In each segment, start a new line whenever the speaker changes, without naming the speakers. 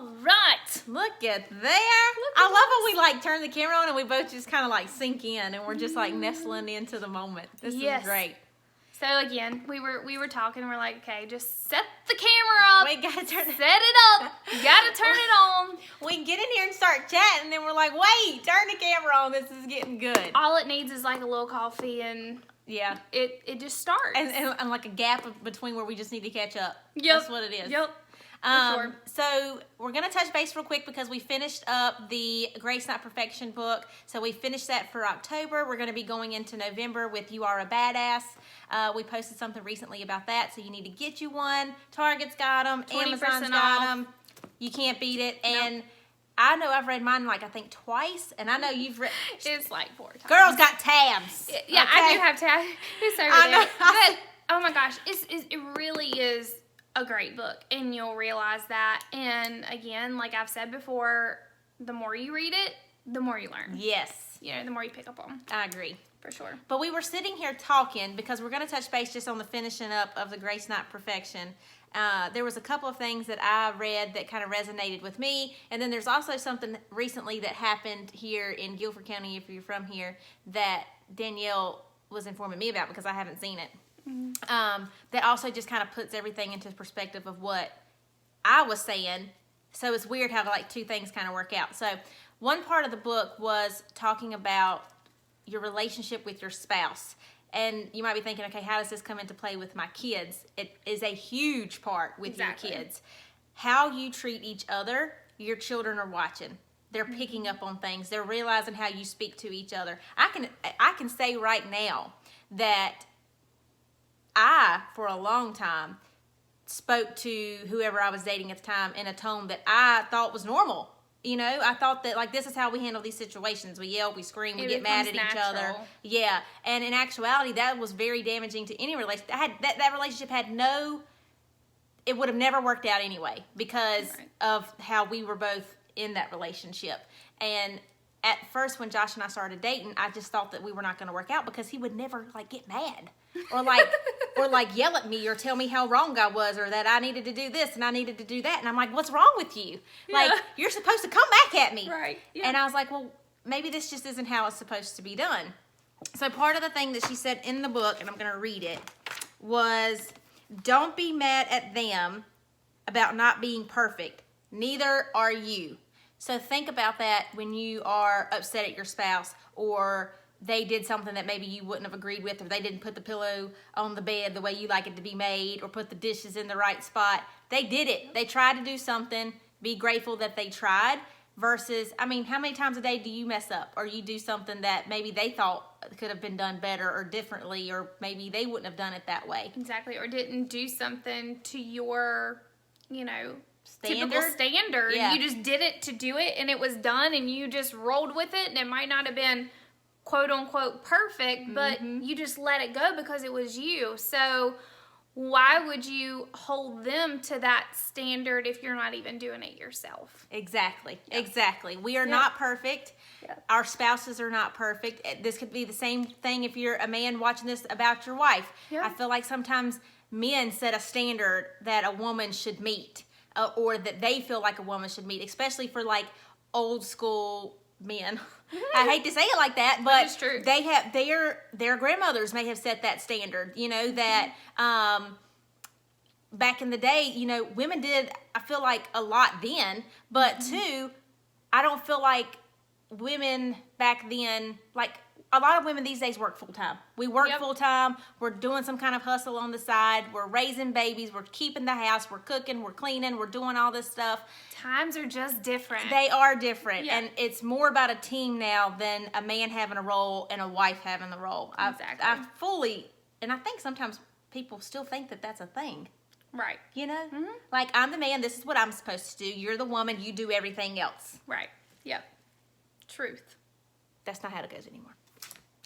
All right.
Look at there. I love when we like turn the camera on and we both just kind of like sink in and we're just like nestling into the moment. This is great.
So again, we were talking. We're like, okay, just set the camera up.
We gotta
set it up. You gotta turn it on.
We get in here and start chatting, and then we're like, wait, turn the camera on. This is getting good.
All it needs is like a little coffee, and it just starts.
And like a gap between where we just need to catch up.
Yep.
That's what it is.
Yep. For sure.
So we're going to touch base real quick because we finished up the Grace Not Perfection book. So we finished that for October. We're going to be going into November with You Are a Badass. We posted something recently about that, so you need to get you one. Target's got them. Amazon's got them. You can't beat it. And I know I've read mine like I think twice, and I know you've read.
It's like 4 times.
Girls got tabs.
Yeah, okay? I do have tabs. It's over there. But oh my gosh, it really is a great book, and you'll realize that. And again, like I've said before, the more you read it, the more you learn.
Yes.
You know, the more you pick up on.
I agree.
For sure.
But we were sitting here talking because we're going to touch base just on the finishing up of the Grace Not Perfection. There was a couple of things that I read that kind of resonated with me, and then there's also something recently that happened here in Guilford County, if you're from here, that Danielle was informing me about because I haven't seen it. That also just kind of puts everything into perspective of what I was saying. So it's weird how like two things kind of work out. So one part of the book was talking about your relationship with your spouse. And you might be thinking, okay, how does this come into play with my kids? It is a huge part with your kids. How you treat each other, your children are watching. They're picking up on things. They're realizing how you speak to each other. I can say right now that I, for a long time, spoke to whoever I was dating at the time in a tone that I thought was normal. You know, I thought that, like, this is how we handle these situations. We yell, we scream, we get mad at each other. Yeah, and in actuality, that was very damaging to any relationship. That relationship had it would have never worked out anyway because of how we were both in that relationship. And at first, when Josh and I started dating, I just thought that we were not going to work out because he would never, like, get mad. Or like yell at me or tell me how wrong I was or that I needed to do this and I needed to do that. And I'm like, what's wrong with you? Like, you're supposed to come back at me.
Right. Yeah.
And I was like, well, maybe this just isn't how it's supposed to be done. So part of the thing that she said in the book, and I'm going to read it, was don't be mad at them about not being perfect. Neither are you. So think about that when you are upset at your spouse or they did something that maybe you wouldn't have agreed with, or they didn't put the pillow on the bed the way you like it to be made, or put the dishes in the right spot. They did it. They tried to do something. Be grateful that they tried. Versus, I mean, how many times a day do you mess up, or you do something that maybe they thought could have been done better or differently, or maybe they wouldn't have done it that way?
Exactly. Or didn't do something to your,
Standard?
Typical standard.
Yeah.
You just did it to do it, and it was done, and you just rolled with it, and it might not have been quote unquote perfect, but you just let it go because it was you. So why would you hold them to that standard if you're not even doing it yourself?
Exactly. We are not perfect. Our spouses are not perfect. This could be the same thing if you're a man watching this about your wife. I feel like sometimes men set a standard that a woman should meet, or that they feel like a woman should meet, especially for like old school men. I hate to say it like that, but
it's true.
They have their grandmothers may have set that standard, that back in the day, women did, I feel like, a lot then, but too, I don't feel like women back then, like a lot of women these days work full time. We work full time. We're doing some kind of hustle on the side. We're raising babies. We're keeping the house. We're cooking. We're cleaning. We're doing all this stuff.
Times are just different.
They are different. And it's more about a team now than a man having a role and a wife having the role.
Exactly.
I fully, and I think sometimes people still think that that's a thing.
Right.
Like, I'm the man. This is what I'm supposed to do. You're the woman. You do everything else.
Right. Yep. Truth.
That's not how it goes anymore.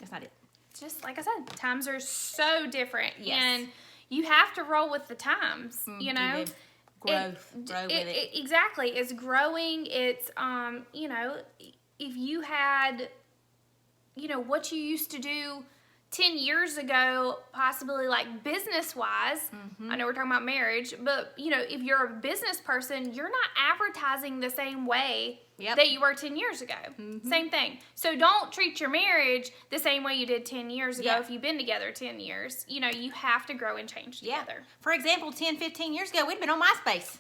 That's not it.
Just like I said, times are so different.
Yes.
And you have to roll with the times,
Grow with it.
Exactly. It's growing. It's, if you had, what you used to do 10 years ago, possibly like business wise, I know we're talking about marriage, but you know, if you're a business person, you're not advertising the same way that you were 10 years ago. Same thing. So don't treat your marriage the same way you did 10 years ago if you've been together 10 years. You know, you have to grow and change together.
For example, 10, 15 years ago, we'd been on MySpace.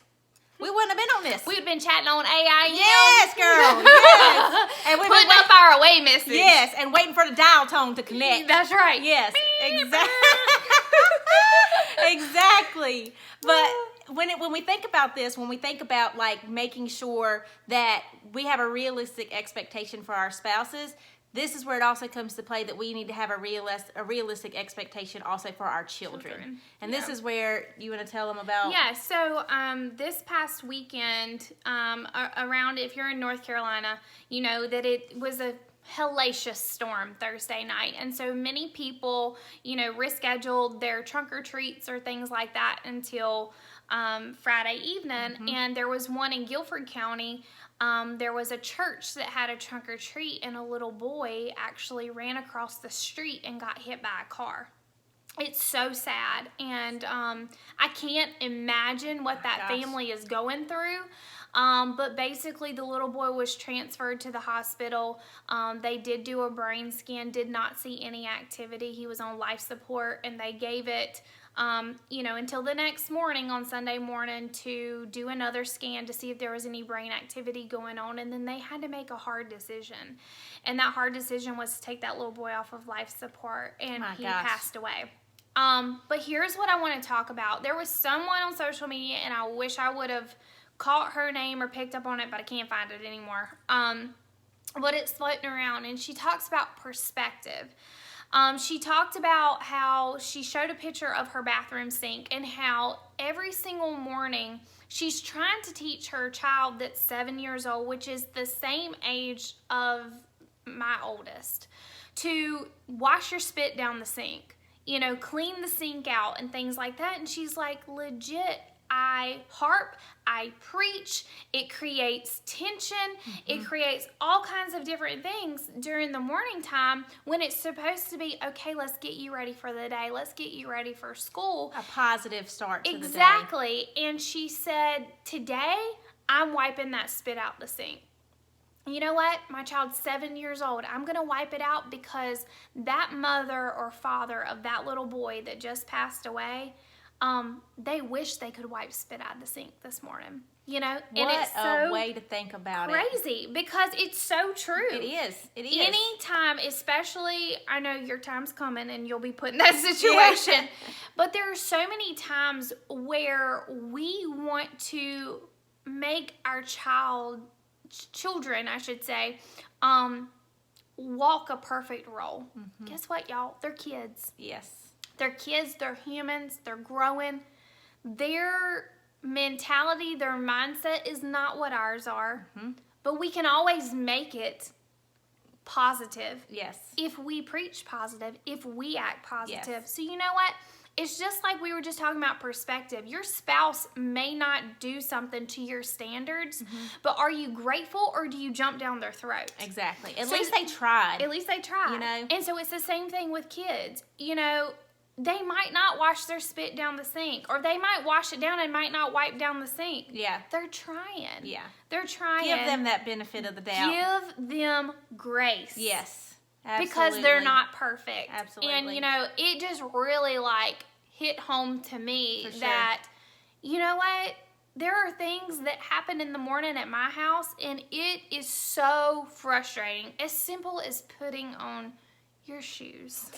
We wouldn't have been on this.
We'd been chatting on AI.
Yes, girl. Yes. And we've
putting up our away message.
Yes, and waiting for the dial tone to connect.
That's right.
Yes, exactly. Exactly. But when we think about this, when we think about like making sure that we have a realistic expectation for our spouses, this is where it also comes to play that we need to have a realistic expectation also for our children. And this is where you want to tell them about.
Yeah, so this past weekend, around, if you're in North Carolina, you know that it was a hellacious storm Thursday night. And so many people, you know, rescheduled their trunk or treats or things like that until Friday evening. And there was one in Guilford County. There was a church that had a trunk or treat, and a little boy actually ran across the street and got hit by a car. It's so sad, and I can't imagine what that family is going through. But basically, the little boy was transferred to the hospital. They did do a brain scan, did not see any activity. He was on life support, and they gave it you know, until the next morning on Sunday morning to do another scan to see if there was any brain activity going on. And then they had to make a hard decision. And that hard decision was to take that little boy off of life support, and he passed away. But here's what I want to talk about. There was someone on social media, and I wish I would have caught her name or picked up on it, but I can't find it anymore. But it's floating around, and she talks about perspective. She talked about how she showed a picture of her bathroom sink and how every single morning she's trying to teach her child that's 7 years old, which is the same age of my oldest, to wash your spit down the sink, you know, clean the sink out and things like that. And she's like, legit, I harp, I preach, it creates tension, it creates all kinds of different things during the morning time when it's supposed to be, okay, let's get you ready for the day, let's get you ready for school.
A positive start to the day.
Exactly. And she said, today, I'm wiping that spit out the sink. You know what? My child's 7 years old. I'm going to wipe it out because that mother or father of that little boy that just passed away, they wish they could wipe spit out of the sink this morning. You know, and
what
it's so
a way to think about
crazy because it's so true.
It is. It is.
Anytime, especially, I know your time's coming and you'll be put in that situation, but there are so many times where we want to make our children, I should say, walk a perfect role. Guess what, y'all? They're kids.
Yes.
They're kids, they're humans, they're growing. Their mentality, their mindset is not what ours are. But we can always make it positive.
Yes.
If we preach positive, if we act positive.
Yes.
So you know what? It's just like we were just talking about perspective. Your spouse may not do something to your standards, but are you grateful or do you jump down their throat?
Exactly. At least they tried.
At least they tried.
You know?
And so it's the same thing with kids. You know, they might not wash their spit down the sink, or they might wash it down and might not wipe down the sink.
Yeah.
They're trying.
Yeah.
They're trying.
Give them that benefit of the doubt.
Give them grace.
Yes. Absolutely.
Because they're not perfect.
Absolutely.
And, you know, it just really, like, hit home to me that, you know what? There are things that happen in the morning at my house, and it is so frustrating. As simple as putting on your shoes.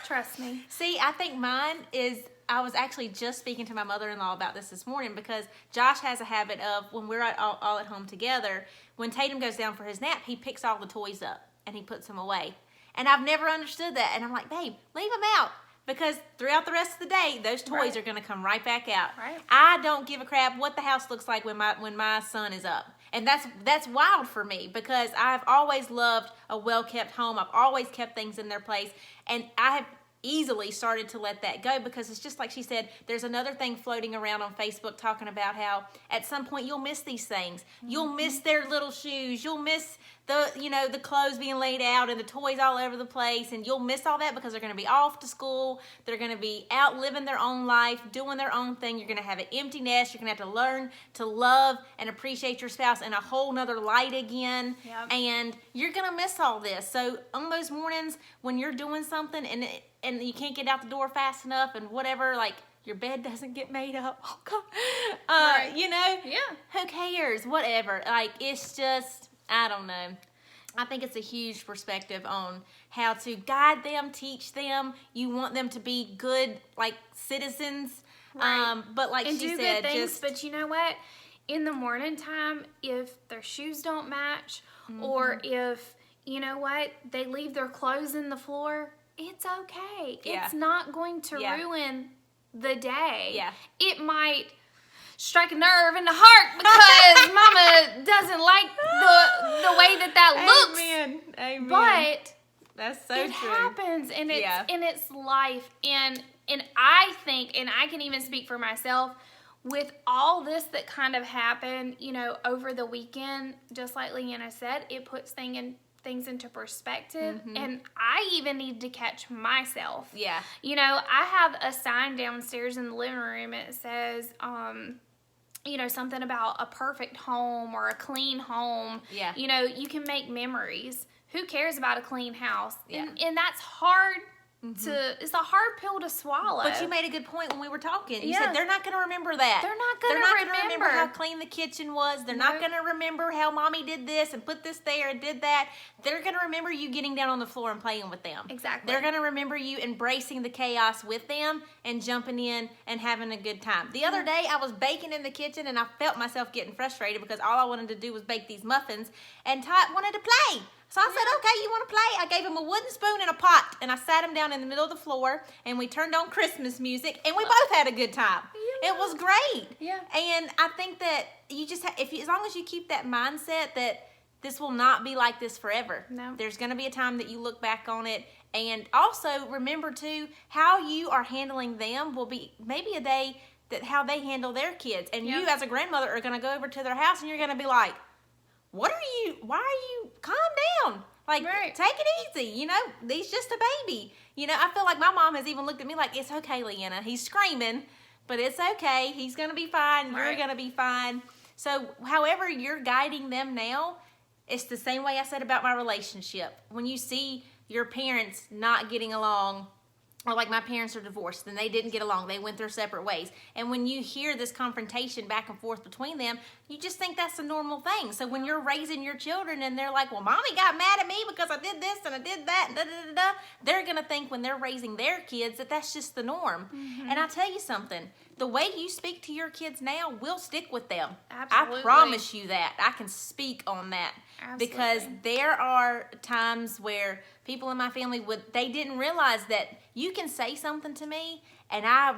Trust me.
See, I think mine is, I was actually just speaking to my mother-in-law about this morning because Josh has a habit of, when we're all at home together, when Tatum goes down for his nap, he picks all the toys up and he puts them away. And I've never understood that. And I'm like, babe, leave them out. Because throughout the rest of the day, those toys are going to come right back out.
Right.
I don't give a crap what the house looks like when my son is up. And that's wild for me because I've always loved a well-kept home. I've always kept things in their place. And I have, easily started to let that go, because it's just like she said, there's another thing floating around on Facebook talking about how at some point you'll miss these things. You'll miss their little shoes. You'll miss the clothes being laid out and the toys all over the place, and you'll miss all that because they're going to be off to school. They're going to be out living their own life, doing their own thing. You're going to have an empty nest. You're going to have to learn to love and appreciate your spouse in a whole nother light again.
Yep.
And you're going to miss all this. So on those mornings when you're doing something and you can't get out the door fast enough and whatever, like your bed doesn't get made up, oh God,
Right.
yeah, who cares? Whatever. Like, it's just, I don't know. I think it's a huge perspective on how to guide them, teach them. You want them to be good, like, citizens.
Right.
But like
and
she
do
said,
good things.
just
But you know what? In the morning time, if their shoes don't match, or if, you know what, they leave their clothes in the floor, it's okay.
Yeah.
It's not going to
Yeah.
ruin the day.
Yeah.
It might strike a nerve in the heart because mama doesn't like the way that looks.
Amen.
But
That's so
it
true.
happens, and it's
Yeah.
and it's life, and I think, and I can even speak for myself, with all this that kind of happened, over the weekend, just like Leanna said, it puts things into perspective, and I even need to catch myself.
Yeah.
I have a sign downstairs in the living room, and it says, something about a perfect home or a clean home.
Yeah.
You can make memories. Who cares about a clean house?
Yeah.
And that's hard it's a hard pill to swallow.
But you made a good point when we were talking. You
Yeah.
said they're not going to remember that.
They're not
They're
gonna
not gonna remember
remember.
how clean the kitchen was. They're not
Nope.
going to remember how mommy did this and put this there and did that. They're going to remember you getting down on the floor and playing with them.
Exactly.
They're going to remember you embracing the chaos with them and jumping in and having a good time. The other day, I was baking in the kitchen and I felt myself getting frustrated because all I wanted to do was bake these muffins, and Todd wanted to play. So I said, okay, you want to play? I gave him a wooden spoon and a pot, and I sat him down in the middle of the floor, and we turned on Christmas music, and we both had a good time.
Yeah.
It was great.
Yeah.
And I think that you just as long as you keep that mindset that this will not be like this forever.
No.
There's going to be a time that you look back on it, and also remember too, how you are handling them will be maybe a day that how they handle their kids, and
Yeah.
you as a grandmother are going to go over to their house, and you're going to be like, why are you, calm down. Like,
Right.
take it easy. He's just a baby. I feel like my mom has even looked at me like, it's okay, Leanna. He's screaming, but it's okay. He's going to be fine. You're
Right.
going to be fine. So, however you're guiding them now, it's the same way I said about my relationship. When you see your parents not getting along, or like my parents are divorced and they didn't get along, they went their separate ways. And when you hear this confrontation back and forth between them, you just think that's a normal thing. So when you're raising your children and they're like, well, mommy got mad at me because I did this and I did that, and da da da da, they're going to think when they're raising their kids that that's just the norm. And I tell you something, the way you speak to your kids now will stick with them.
Absolutely.
I promise you that. I can speak on that. Because
Absolutely.
there are times where people in my family they didn't realize that you can say something to me, and I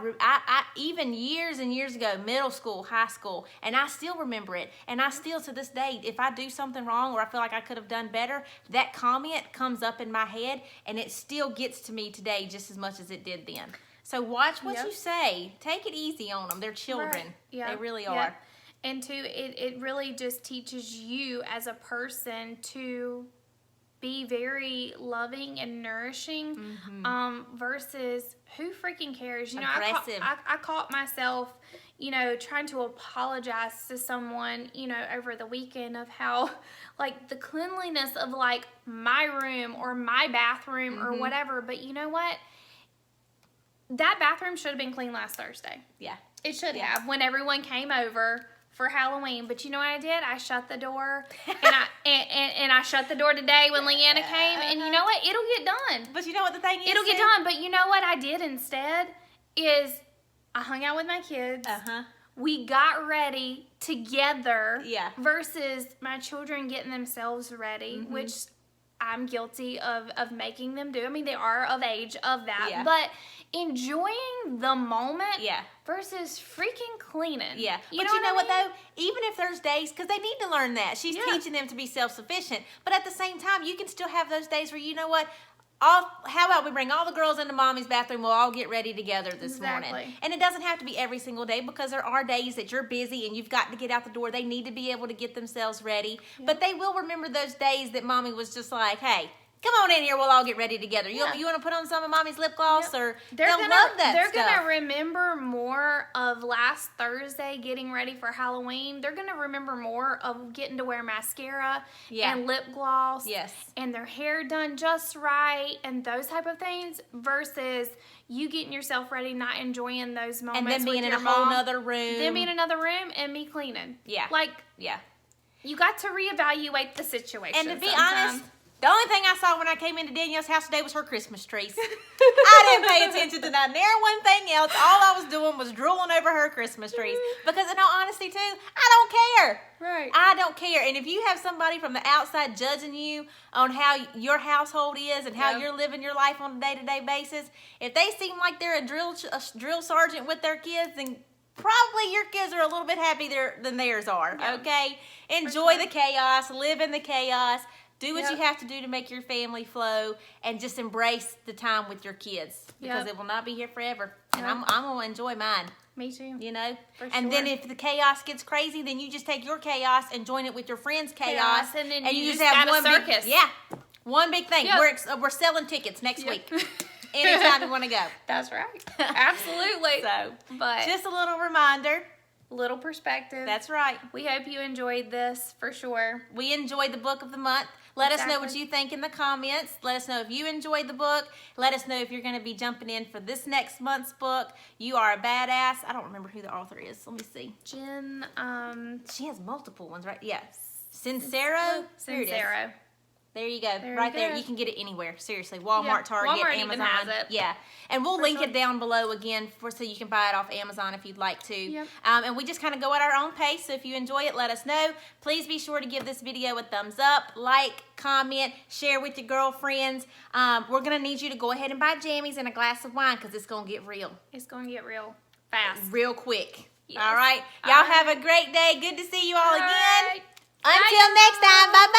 even years and years ago, middle school, high school, and I still remember it, and I still to this day, if I do something wrong or I feel like I could have done better, that comment comes up in my head, and it still gets to me today just as much as it did then. So watch what
Yep.
you say. Take it easy on them. They're children.
Right. Yeah.
They really
Yeah.
are.
And two, it really just teaches you as a person to be very loving and nourishing, versus who freaking cares?
Aggressive.
I caught myself, trying to apologize to someone, over the weekend of how, like, the cleanliness of, like, my room or my bathroom or whatever. But you know what? That bathroom should have been clean last Thursday.
Yeah.
It should have, when everyone came over for Halloween. But you know what I did? I shut the door, and I shut the door today when Leanna came. And you know what? It'll get done.
But you know what the thing is?
It'll get
too?
done. But you know what I did instead is I hung out with my kids.
Uh-huh.
We got ready together.
Yeah.
Versus my children getting themselves ready, which I'm guilty of making them do. I mean, they are of age of that.
Yeah.
But enjoying the moment
Yeah.
versus freaking cleaning.
Yeah.
You
But
know
you know what,
I mean?
though? Even if there's days, because they need to learn that. She's
Yeah.
teaching them to be self-sufficient. But at the same time, you can still have those days where, you know what? how about we bring all the girls into mommy's bathroom, we'll all get ready together this morning. And it doesn't have to be every single day, because there are days that you're busy and you've got to get out the door. They need to be able to get themselves ready. Yep. But they will remember those days that mommy was just like, hey, come on in here, we'll all get ready together. You want to put on some of mommy's lip gloss? Or they'll love that
They're
stuff.
going to remember more of last Thursday getting ready for Halloween. They're going to remember more of getting to wear mascara and lip gloss and their hair done just right and those type of things, versus you getting yourself ready, not enjoying those moments.
And then being
with
in a whole nother room.
Then being in another room and me cleaning.
Yeah.
You got to reevaluate the situation.
And to be honest, the only thing I saw when I came into Danielle's house today was her Christmas trees. I didn't pay attention to that. Near one thing else. All I was doing was drooling over her Christmas trees. Because in all honesty, too, I don't care.
Right.
I don't care. And if you have somebody from the outside judging you on how your household is and how you're living your life on a day-to-day basis, if they seem like they're a drill sergeant with their kids, then probably your kids are a little bit happier than theirs are. Yeah. Okay? Enjoy the chaos. Live in the chaos. Do what you have to do to make your family flow, and just embrace the time with your kids, because it will not be here forever. And I'm going to enjoy mine.
Me too.
You know?
And
then if the chaos gets crazy, then you just take your chaos and join it with your friends' chaos.
And then
you
just have one
circus. One big thing. Yep. We're selling tickets next week. Anytime you want to go.
That's right. Absolutely.
But just a little reminder.
Little perspective.
That's right.
We hope you enjoyed this for sure.
We enjoyed the book of the month. Let us know what you think in the comments. Let us know if you enjoyed the book. Let us know if you're going to be jumping in for this next month's book. You are a badass. I don't remember who the author is. Let me see.
Jen,
she has multiple ones, right? Yeah. Sincero.
Sincero.
There you go. Right there. You can get it anywhere. Seriously. Walmart, Target,
Walmart
Amazon.
even has it.
Yeah. And we'll link it down below again so you can buy it off Amazon if you'd like to.
Yep.
And we just kind of go at our own pace. So if you enjoy it, let us know. Please be sure to give this video a thumbs up, like, comment, share with your girlfriends. We're going to need you to go ahead and buy jammies and a glass of wine, because it's going to get real.
It's going to get real fast.
Real quick.
Yes.
All right. Y'all have a great day. Good to see you all again.
Right.
Until next time. Bye-bye.